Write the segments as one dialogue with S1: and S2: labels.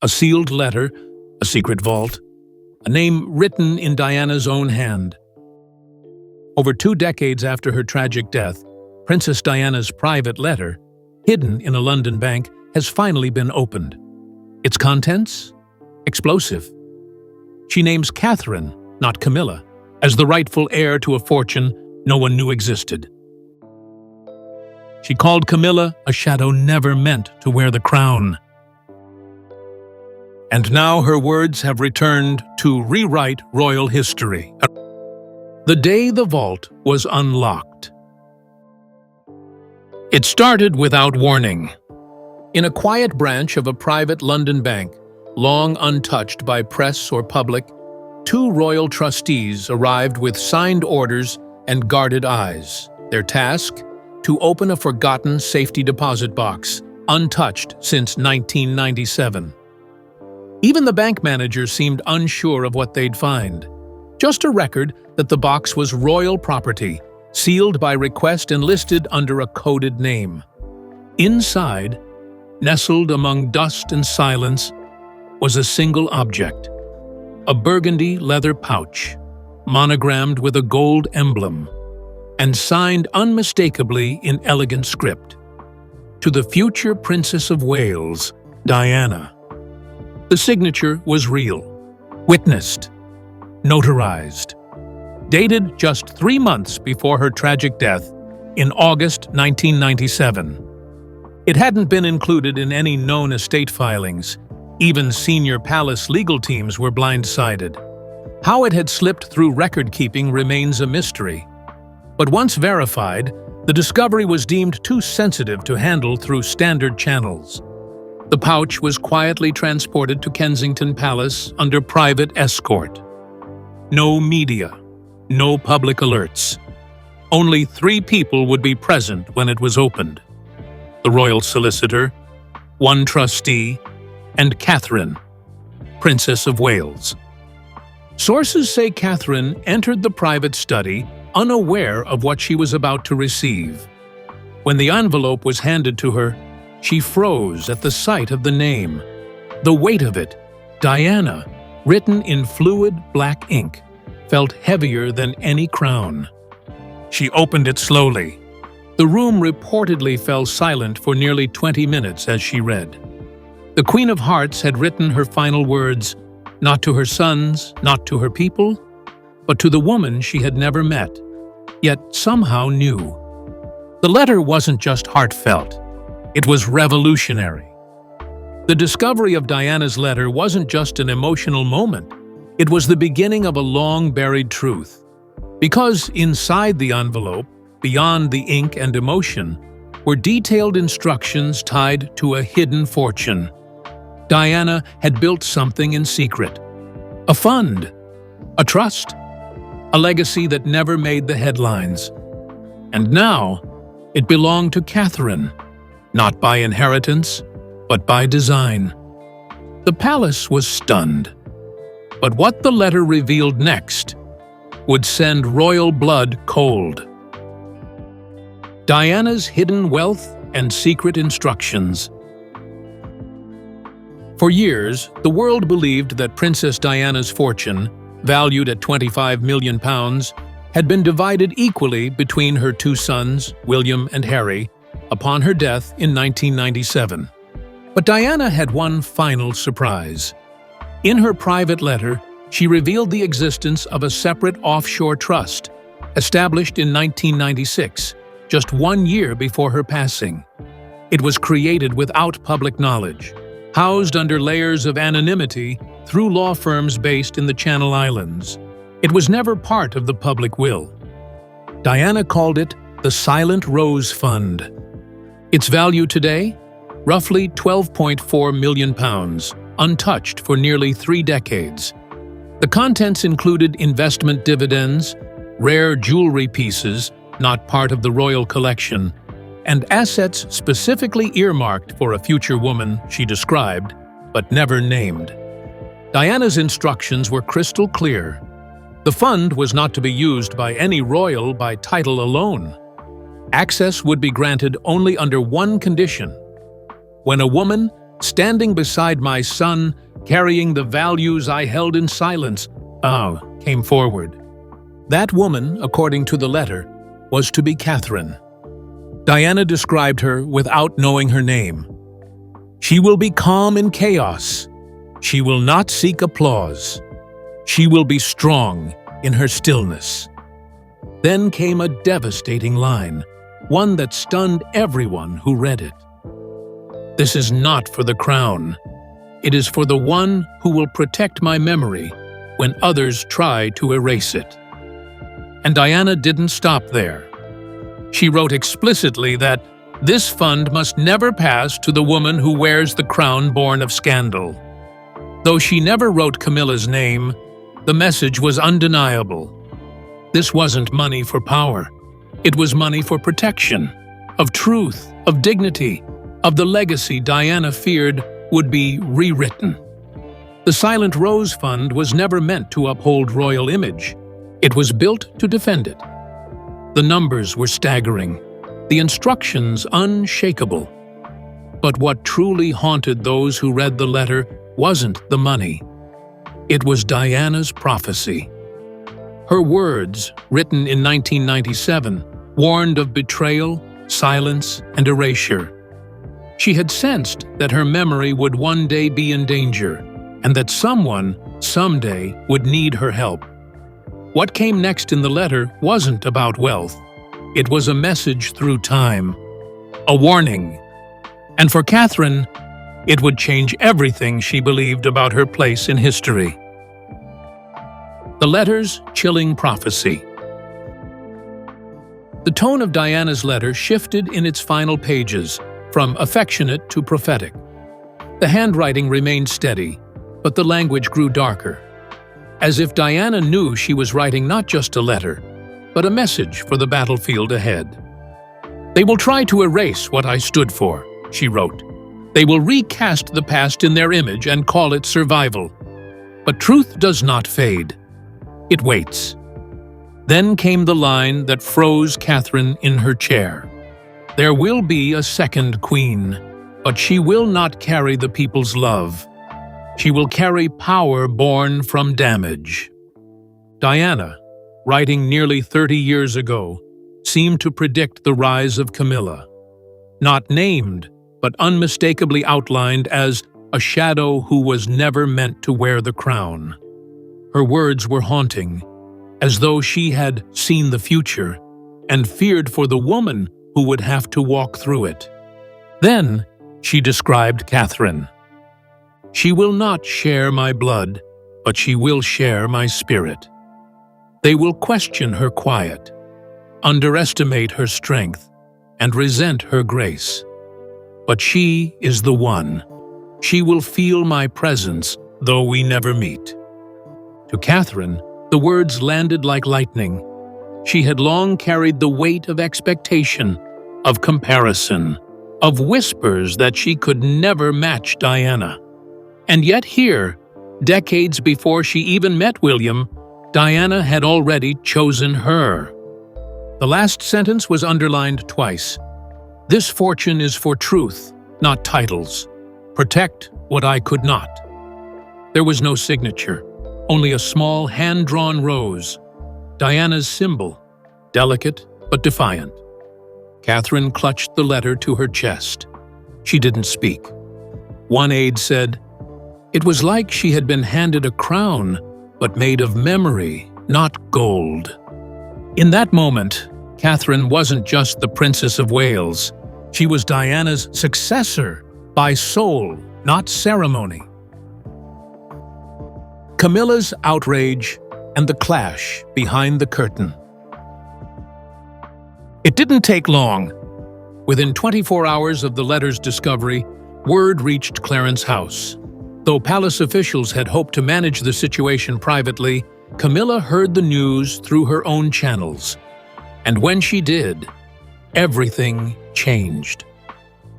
S1: A sealed letter, a secret vault, a name written in Diana's own hand. Over 2 decades after her tragic death, Princess Diana's private letter, hidden in a London bank, has finally been opened. Its contents? Explosive. She names Catherine, not Camilla, as the rightful heir to a fortune no one knew existed. She called Camilla a shadow never meant to wear the crown. And now her words have returned to rewrite royal history. The day the vault was unlocked. It started without warning. In a quiet branch of a private London bank, long untouched by press or public, 2 royal trustees arrived with signed orders and guarded eyes. Their task? To open a forgotten safety deposit box, untouched since 1997. Even the bank manager seemed unsure of what they'd find. Just a record that the box was royal property, sealed by request and listed under a coded name. Inside, nestled among dust and silence, was a single object. A burgundy leather pouch, monogrammed with a gold emblem, and signed unmistakably in elegant script. To the future Princess of Wales, Diana. The signature was real, witnessed, notarized, dated just 3 months before her tragic death in August 1997. It hadn't been included in any known estate filings. Even senior palace legal teams were blindsided. How it had slipped through record-keeping remains a mystery. But once verified, the discovery was deemed too sensitive to handle through standard channels. The pouch was quietly transported to Kensington Palace under private escort. No media, no public alerts. Only 3 people would be present when it was opened: the royal solicitor, 1 trustee, and Catherine, Princess of Wales. Sources say Catherine entered the private study unaware of what she was about to receive. When the envelope was handed to her, she froze at the sight of the name. The weight of it, Diana, written in fluid black ink, felt heavier than any crown. She opened it slowly. The room reportedly fell silent for nearly 20 minutes as she read. The Queen of Hearts had written her final words, not to her sons, not to her people, but to the woman she had never met, yet somehow knew. The letter wasn't just heartfelt, it was revolutionary. The discovery of Diana's letter wasn't just an emotional moment, it was the beginning of a long-buried truth. Because inside the envelope, beyond the ink and emotion, were detailed instructions tied to a hidden fortune. Diana had built something in secret. A fund, a trust, a legacy that never made the headlines. And now, it belonged to Catherine, not by inheritance, but by design. The palace was stunned. But what the letter revealed next would send royal blood cold. Diana's hidden wealth and secret instructions. For years, the world believed that Princess Diana's fortune, valued at £25 million, had been divided equally between her 2 sons, William and Harry, upon her death in 1997. But Diana had one final surprise. In her private letter, she revealed the existence of a separate offshore trust, established in 1996, just 1 year before her passing. It was created without public knowledge, housed under layers of anonymity through law firms based in the Channel Islands. It was never part of the public will. Diana called it the Silent Rose Fund. Its value today? Roughly £12.4 million, untouched for nearly 3 decades. The contents included investment dividends, rare jewelry pieces, not part of the royal collection, and assets specifically earmarked for a future woman she described, but never named. Diana's instructions were crystal clear. The fund was not to be used by any royal by title alone. Access would be granted only under one condition: when a woman, standing beside my son, carrying the values I held in silence, came forward. That woman, according to the letter, was to be Catherine. Diana described her without knowing her name. She will be calm in chaos. She will not seek applause. She will be strong in her stillness. Then came a devastating line, one that stunned everyone who read it. This is not for the crown. It is for the one who will protect my memory when others try to erase it. And Diana didn't stop there. She wrote explicitly that this fund must never pass to the woman who wears the crown born of scandal. Though she never wrote Camilla's name, the message was undeniable. This wasn't money for power. It was money for protection, of truth, of dignity, of the legacy Diana feared would be rewritten. The Silent Rose Fund was never meant to uphold royal image. It was built to defend it. The numbers were staggering, the instructions unshakable. But what truly haunted those who read the letter wasn't the money. It was Diana's prophecy. Her words, written in 1997, warned of betrayal, silence, and erasure. She had sensed that her memory would one day be in danger, and that someone, someday, would need her help. What came next in the letter wasn't about wealth. It was a message through time, a warning. And for Catherine, it would change everything she believed about her place in history. The letter's chilling prophecy. The tone of Diana's letter shifted in its final pages, from affectionate to prophetic. The handwriting remained steady, but the language grew darker, as if Diana knew she was writing not just a letter, but a message for the battlefield ahead. "They will try to erase what I stood for," she wrote. "They will recast the past in their image and call it survival. But truth does not fade. It waits." Then came the line that froze Catherine in her chair. "There will be a second queen, but she will not carry the people's love. She will carry power born from damage." Diana, writing nearly 30 years ago, seemed to predict the rise of Camilla. Not named, but unmistakably outlined as a shadow who was never meant to wear the crown. Her words were haunting, as though she had seen the future and feared for the woman who would have to walk through it. Then she described Catherine. "She will not share my blood, but she will share my spirit. They will question her quiet, underestimate her strength, and resent her grace. But she is the one. She will feel my presence, though we never meet." To Catherine, the words landed like lightning. She had long carried the weight of expectation, of comparison, of whispers that she could never match Diana. And yet here, decades before she even met William, Diana had already chosen her. The last sentence was underlined twice. "This fortune is for truth, not titles. Protect what I could not." There was no signature, only a small hand-drawn rose, Diana's symbol, delicate but defiant. Catherine clutched the letter to her chest. She didn't speak. One aide said, "It was like she had been handed a crown, but made of memory, not gold." In that moment, Catherine wasn't just the Princess of Wales. She was Diana's successor by soul, not ceremony. Camilla's outrage and the clash behind the curtain. It didn't take long. Within 24 hours of the letter's discovery, word reached Clarence House. Though palace officials had hoped to manage the situation privately, Camilla heard the news through her own channels. And when she did, everything changed.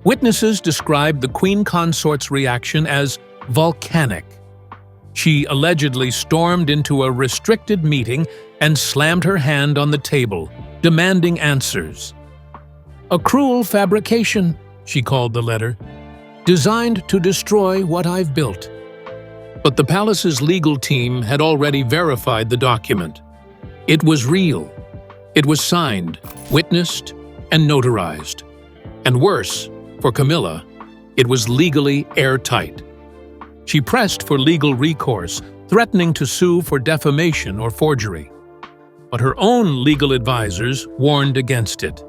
S1: Witnesses described the Queen Consort's reaction as volcanic. She allegedly stormed into a restricted meeting and slammed her hand on the table, demanding answers. "A cruel fabrication," she called the letter. designed to destroy what I've built. But the palace's legal team had already verified the document. It was real. It was signed, witnessed, and notarized. And worse, for Camilla, it was legally airtight. She pressed for legal recourse, threatening to sue for defamation or forgery. But her own legal advisors warned against it.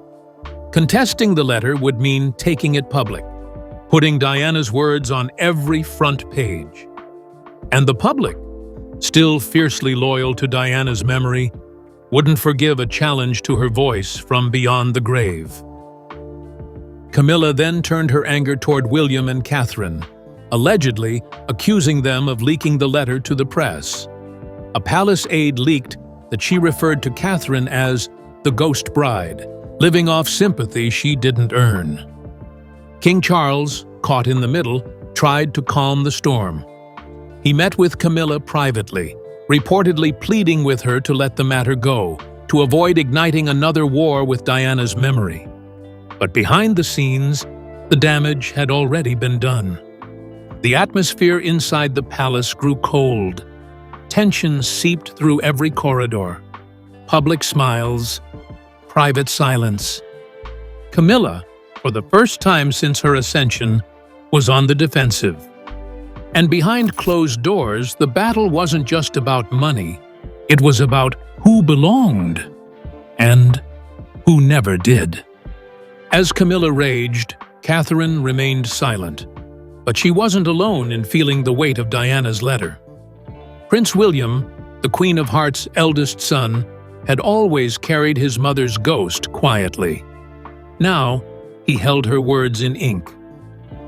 S1: Contesting the letter would mean taking it public, putting Diana's words on every front page. And the public, still fiercely loyal to Diana's memory, wouldn't forgive a challenge to her voice from beyond the grave. Camilla then turned her anger toward William and Catherine, allegedly accusing them of leaking the letter to the press. A palace aide leaked that she referred to Catherine as the ghost bride, living off sympathy she didn't earn. King Charles, caught in the middle, tried to calm the storm. He met with Camilla privately, reportedly pleading with her to let the matter go, to avoid igniting another war with Diana's memory. But behind the scenes, the damage had already been done. The atmosphere inside the palace grew cold. Tension seeped through every corridor. Public smiles, private silence. Camilla, for the first time since her ascension, was on the defensive. And behind closed doors, the battle wasn't just about money. It was about who belonged and who never did. As Camilla raged, Catherine remained silent. But she wasn't alone in feeling the weight of Diana's letter. Prince William, the Queen of Hearts' eldest son, had always carried his mother's ghost quietly. Now, he held her words in ink.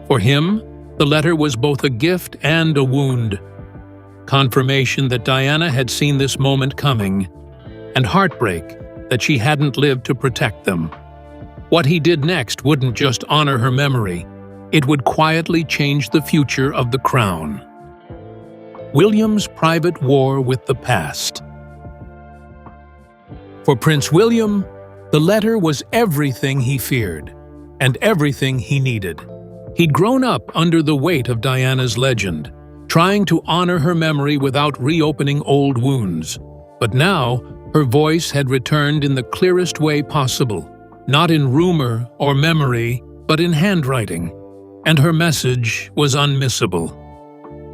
S1: For him, the letter was both a gift and a wound. Confirmation that Diana had seen this moment coming, and heartbreak that she hadn't lived to protect them. What he did next wouldn't just honor her memory, it would quietly change the future of the crown. William's private war with the past. For Prince William, the letter was everything he feared, and everything he needed. He'd grown up under the weight of Diana's legend, trying to honor her memory without reopening old wounds. But now, her voice had returned in the clearest way possible, not in rumor or memory, but in handwriting, and her message was unmissable.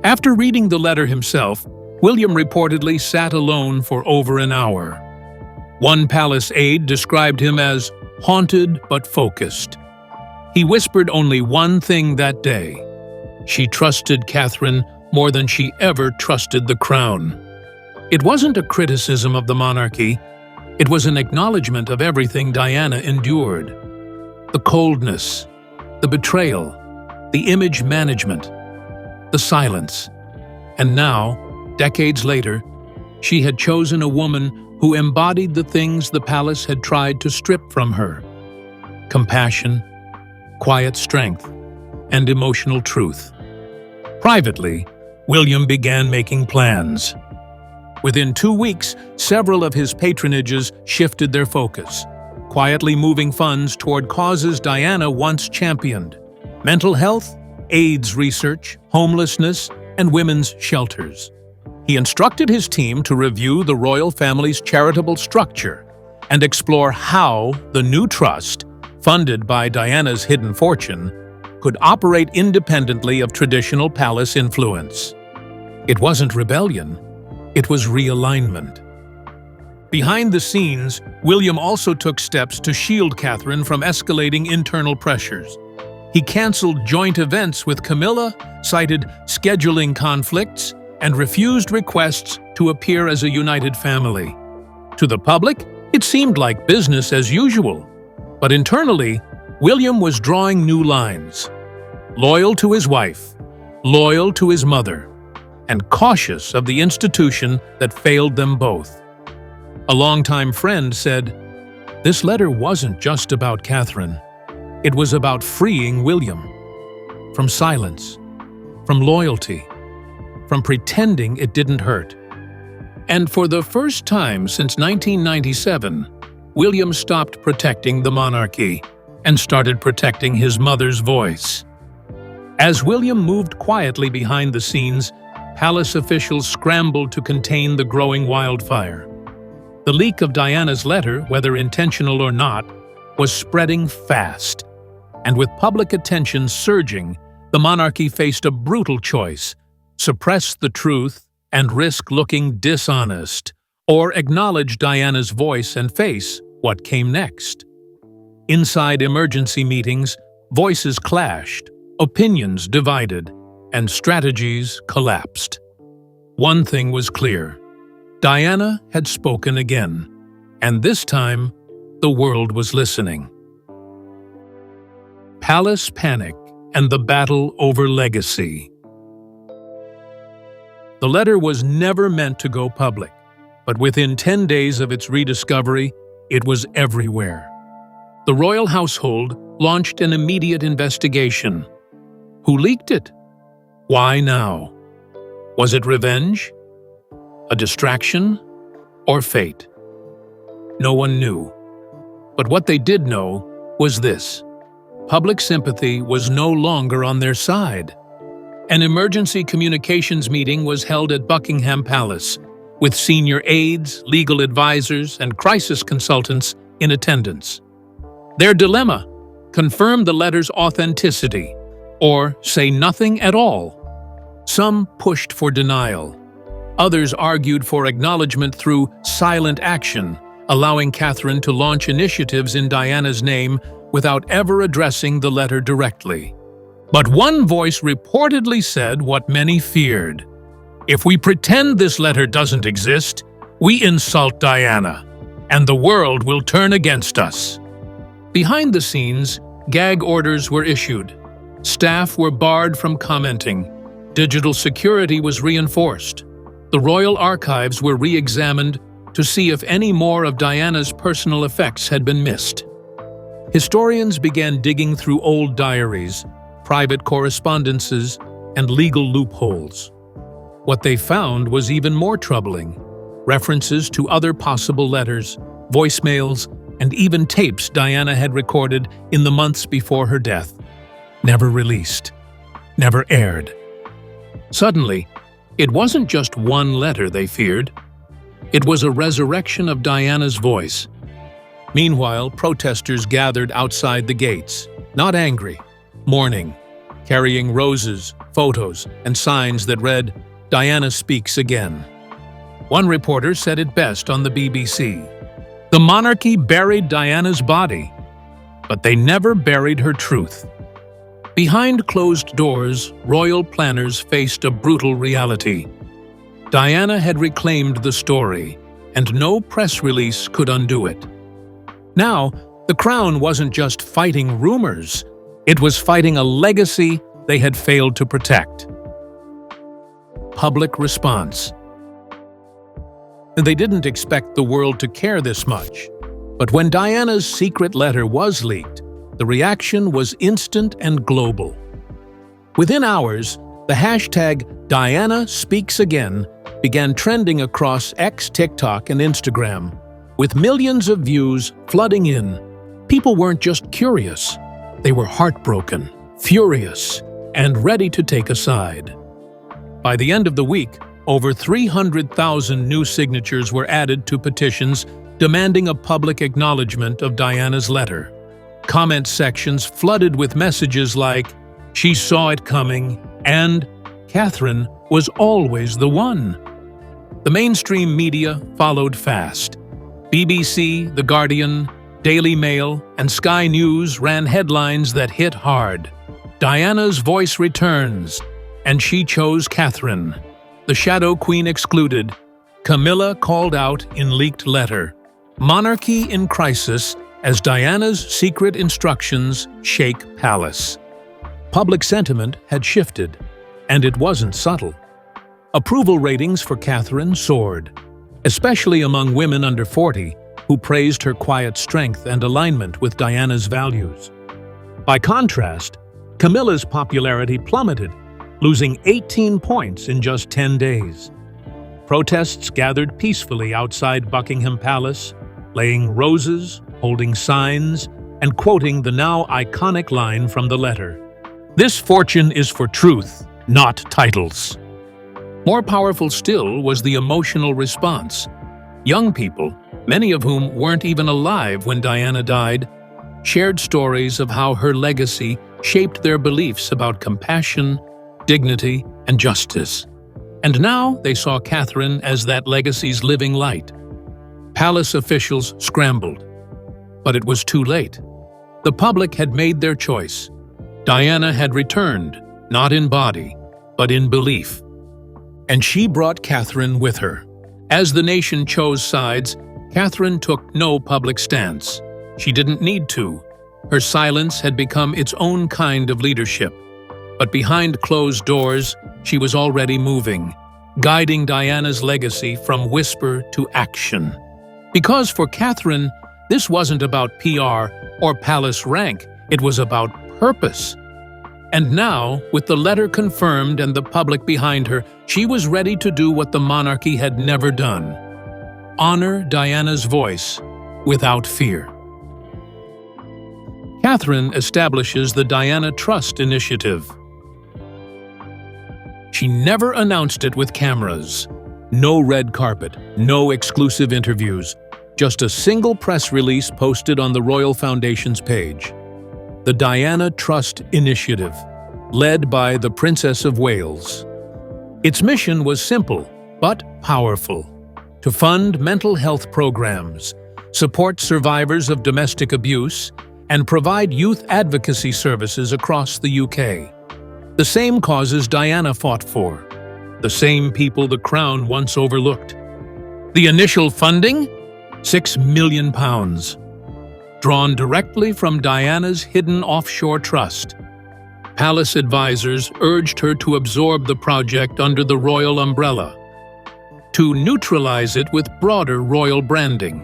S1: After reading the letter himself, William reportedly sat alone for over an hour. One palace aide described him as haunted but focused. He whispered only one thing that day. She trusted Catherine more than she ever trusted the crown. It wasn't a criticism of the monarchy. It was an acknowledgement of everything Diana endured. The coldness, the betrayal, the image management, the silence. And now, decades later, she had chosen a woman who embodied the things the palace had tried to strip from her: compassion, quiet strength, and emotional truth. Privately, William began making plans. Within 2 weeks, several of his patronages shifted their focus, quietly moving funds toward causes Diana once championed: mental health, AIDS research, homelessness, and women's shelters. He instructed his team to review the royal family's charitable structure and explore how the new trust, funded by Diana's hidden fortune, could operate independently of traditional palace influence. It wasn't rebellion, it was realignment. Behind the scenes, William also took steps to shield Catherine from escalating internal pressures. He canceled joint events with Camilla, cited scheduling conflicts, and refused requests to appear as a united family. To the public, it seemed like business as usual. But internally, William was drawing new lines. Loyal to his wife, loyal to his mother, and cautious of the institution that failed them both. A longtime friend said, "This letter wasn't just about Catherine. It was about freeing William. From silence, from loyalty, from pretending it didn't hurt." And for the first time since 1997, William stopped protecting the monarchy and started protecting his mother's voice. As William moved quietly behind the scenes, palace officials scrambled to contain the growing wildfire. The leak of Diana's letter, whether intentional or not, was spreading fast. And with public attention surging, the monarchy faced a brutal choice: suppress the truth and risk looking dishonest, or acknowledge Diana's voice and face what came next. Inside emergency meetings, voices clashed, opinions divided, and strategies collapsed. One thing was clear: Diana had spoken again, and this time, the world was listening. Palace panic and the battle over legacy. The letter was never meant to go public, but within 10 days of its rediscovery, it was everywhere. The royal household launched an immediate investigation. Who leaked it? Why now? Was it revenge? A distraction? Or fate? No one knew. But what they did know was this: public sympathy was no longer on their side. An emergency communications meeting was held at Buckingham Palace, with senior aides, legal advisors, and crisis consultants in attendance. Their dilemma: confirm the letter's authenticity, or say nothing at all. Some pushed for denial. Others argued for acknowledgement through silent action, allowing Catherine to launch initiatives in Diana's name without ever addressing the letter directly. But one voice reportedly said what many feared: if we pretend this letter doesn't exist, we insult Diana, and the world will turn against us. Behind the scenes, gag orders were issued. Staff were barred from commenting. Digital security was reinforced. The royal archives were re-examined to see if any more of Diana's personal effects had been missed. Historians began digging through old diaries, private correspondences, and legal loopholes. What they found was even more troubling: references to other possible letters, voicemails, and even tapes Diana had recorded in the months before her death. Never released. Never aired. Suddenly, it wasn't just one letter they feared. It was a resurrection of Diana's voice. Meanwhile, protesters gathered outside the gates, not angry, mourning, carrying roses, photos, and signs that read, "Diana speaks again." One reporter said it best on the BBC: "The monarchy buried Diana's body, but they never buried her truth." Behind closed doors, royal planners faced a brutal reality. Diana had reclaimed the story, and no press release could undo it. Now, the crown wasn't just fighting rumors, it was fighting a legacy they had failed to protect. Public response. They didn't expect the world to care this much, but when Diana's secret letter was leaked, the reaction was instant and global. Within hours, the hashtag #DianaSpeaksAgain began trending across X, TikTok, and Instagram. With millions of views flooding in, people weren't just curious, they were heartbroken, furious, and ready to take a side. By the end of the week, over 300,000 new signatures were added to petitions demanding a public acknowledgement of Diana's letter. Comment sections flooded with messages like, "She saw it coming," and "Catherine was always the one." The mainstream media followed fast. BBC, The Guardian, Daily Mail, and Sky News ran headlines that hit hard. "Diana's voice returns, and she chose Catherine. The Shadow Queen excluded. Camilla called out in leaked letter. Monarchy in crisis as Diana's secret instructions shake palace." Public sentiment had shifted, and it wasn't subtle. Approval ratings for Catherine soared, especially among women under 40 who praised her quiet strength and alignment with Diana's values. By contrast, Camilla's popularity plummeted, losing 18 points in just 10 days. Protests gathered peacefully outside Buckingham Palace, laying roses, holding signs, and quoting the now iconic line from the letter, This fortune is for truth, not titles. More powerful still was the emotional response. Young people, many of whom weren't even alive when Diana died, shared stories of how her legacy shaped their beliefs about compassion, dignity, and justice. And now they saw Catherine as that legacy's living light. Palace officials scrambled, but it was too late. The public had made their choice. Diana had returned, not in body, but in belief. And she brought Catherine with her. As the nation chose sides, Catherine took no public stance. She didn't need to. Her silence had become its own kind of leadership. But behind closed doors, she was already moving, guiding Diana's legacy from whisper to action. Because for Catherine, this wasn't about PR or palace rank, it was about purpose. And now, with the letter confirmed and the public behind her, she was ready to do what the monarchy had never done: honor Diana's voice without fear. Catherine establishes the Diana Trust Initiative. She never announced it with cameras. No red carpet, no exclusive interviews, just a single press release posted on the Royal Foundation's page. The Diana Trust Initiative, led by the Princess of Wales. Its mission was simple, but powerful: to fund mental health programs, support survivors of domestic abuse, and provide youth advocacy services across the UK. The same causes Diana fought for, the same people the Crown once overlooked. The initial funding? £6 million, drawn directly from Diana's hidden offshore trust. Palace advisors urged her to absorb the project under the royal umbrella, to neutralize it with broader royal branding.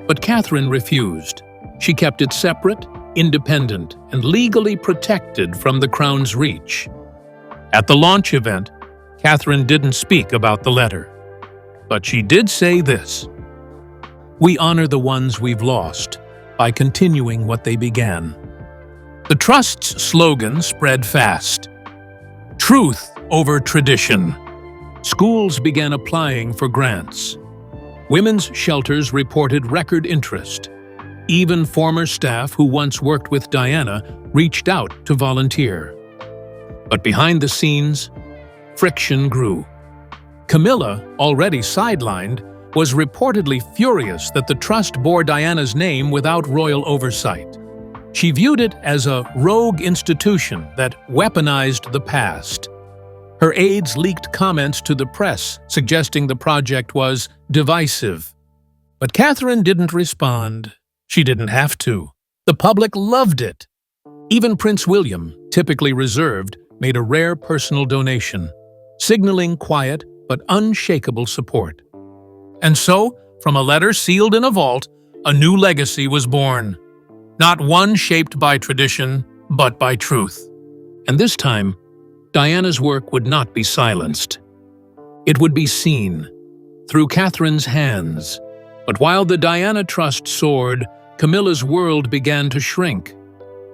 S1: But Catherine refused. She kept it separate, independent, and legally protected from the Crown's reach. At the launch event, Catherine didn't speak about the letter. But she did say this: "We honor the ones we've lost by continuing what they began." The Trust's slogan spread fast: truth over tradition. Schools began applying for grants. Women's shelters reported record interest. Even former staff who once worked with Diana reached out to volunteer. But behind the scenes, friction grew. Camilla, already sidelined, was reportedly furious that the trust bore Diana's name without royal oversight. She viewed it as a rogue institution that weaponized the past. Her aides leaked comments to the press suggesting the project was divisive. But Catherine didn't respond. She didn't have to. The public loved it. Even Prince William, typically reserved, made a rare personal donation, signaling quiet but unshakable support. And so, from a letter sealed in a vault, a new legacy was born. Not one shaped by tradition, but by truth. And this time, Diana's work would not be silenced. It would be seen, through Catherine's hands. But while the Diana Trust soared, Camilla's world began to shrink.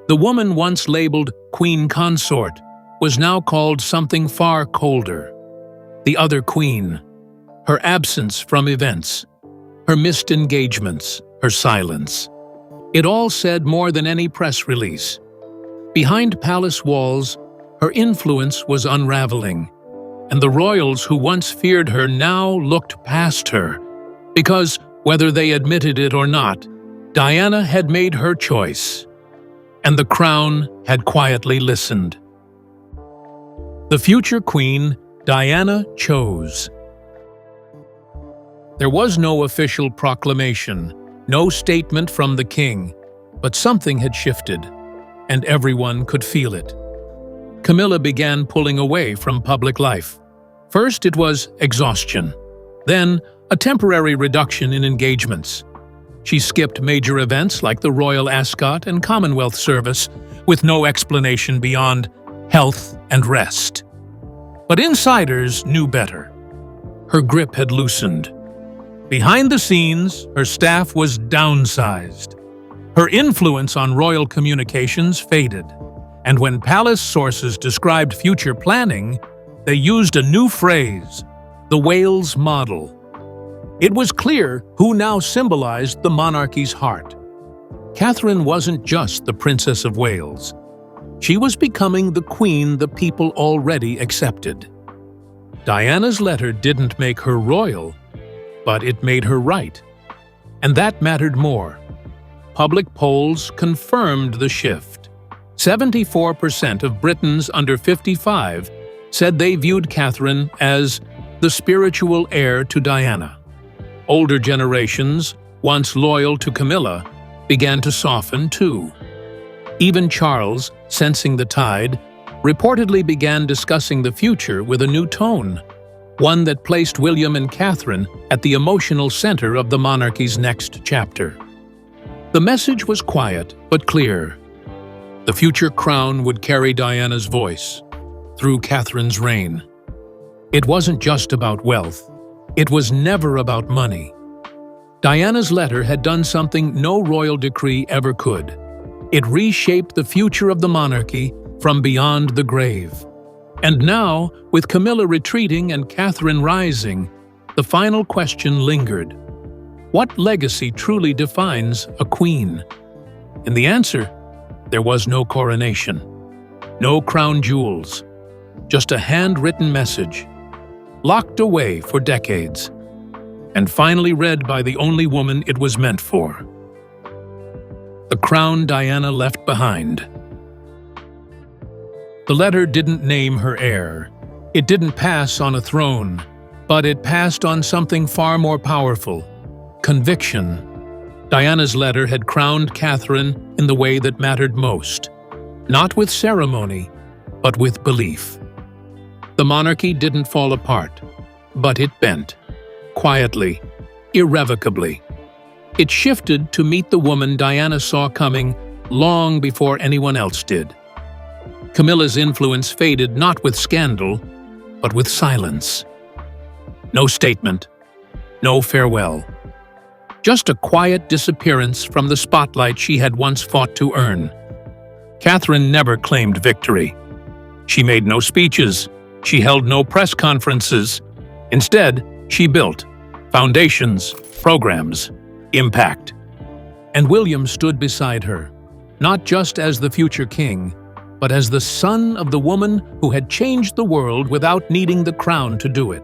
S1: The woman once labeled Queen Consort was now called something far colder: the other queen. Her absence from events, her missed engagements, her silence. It all said more than any press release. Behind palace walls, her influence was unraveling, and the royals who once feared her now looked past her, because, whether they admitted it or not, Diana had made her choice, and the Crown had quietly listened. The future queen, Diana, chose. There was no official proclamation, no statement from the king, but something had shifted, and everyone could feel it. Camilla began pulling away from public life. First, it was exhaustion. Then, a temporary reduction in engagements. She skipped major events like the Royal Ascot and Commonwealth Service, with no explanation beyond health and rest. But insiders knew better. Her grip had loosened. Behind the scenes, her staff was downsized. Her influence on royal communications faded. And when palace sources described future planning, they used a new phrase, the Wales model. It was clear who now symbolized the monarchy's heart. Catherine wasn't just the Princess of Wales. She was becoming the queen the people already accepted. Diana's letter didn't make her royal, but it made her right. And that mattered more. Public polls confirmed the shift. 74% of Britons under 55 said they viewed Catherine as the spiritual heir to Diana. Older generations, once loyal to Camilla, began to soften too. Even Charles, sensing the tide, reportedly began discussing the future with a new tone, one that placed William and Catherine at the emotional center of the monarchy's next chapter. The message was quiet but clear. The future crown would carry Diana's voice through Catherine's reign. It wasn't just about wealth. It was never about money. Diana's letter had done something no royal decree ever could. It reshaped the future of the monarchy from beyond the grave. And now, with Camilla retreating and Catherine rising, the final question lingered. What legacy truly defines a queen? And the answer, there was no coronation, no crown jewels, just a handwritten message, locked away for decades, and finally read by the only woman it was meant for. The crown Diana left behind. The letter didn't name her heir. It didn't pass on a throne, but it passed on something far more powerful: conviction. Diana's letter had crowned Catherine in the way that mattered most, not with ceremony, but with belief. The monarchy didn't fall apart, but it bent, quietly, irrevocably. It shifted to meet the woman Diana saw coming long before anyone else did. Camilla's influence faded not with scandal, but with silence. No statement, no farewell. Just a quiet disappearance from the spotlight she had once fought to earn. Catherine never claimed victory. She made no speeches. She held no press conferences. Instead, she built foundations, programs, impact. And William stood beside her, not just as the future king, but as the son of the woman who had changed the world without needing the crown to do it.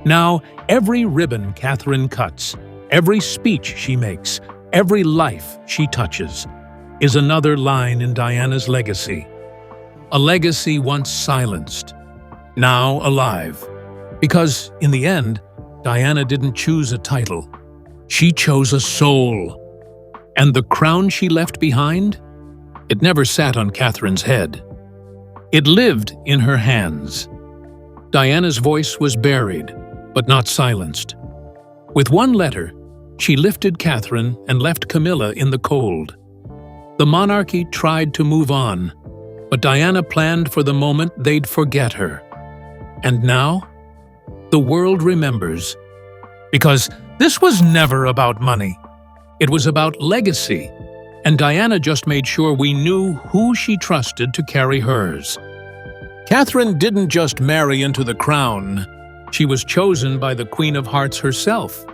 S1: Now, every ribbon Catherine cuts, every speech she makes, every life she touches, is another line in Diana's legacy. A legacy once silenced, now alive. Because, in the end, Diana didn't choose a title. She chose a soul. And the crown she left behind? It never sat on Catherine's head. It lived in her hands. Diana's voice was buried, but not silenced. With one letter, she lifted Catherine and left Camilla in the cold. The monarchy tried to move on, but Diana planned for the moment they'd forget her. And now, the world remembers. Because this was never about money. It was about legacy. And Diana just made sure we knew who she trusted to carry hers. Catherine didn't just marry into the crown. She was chosen by the Queen of Hearts herself.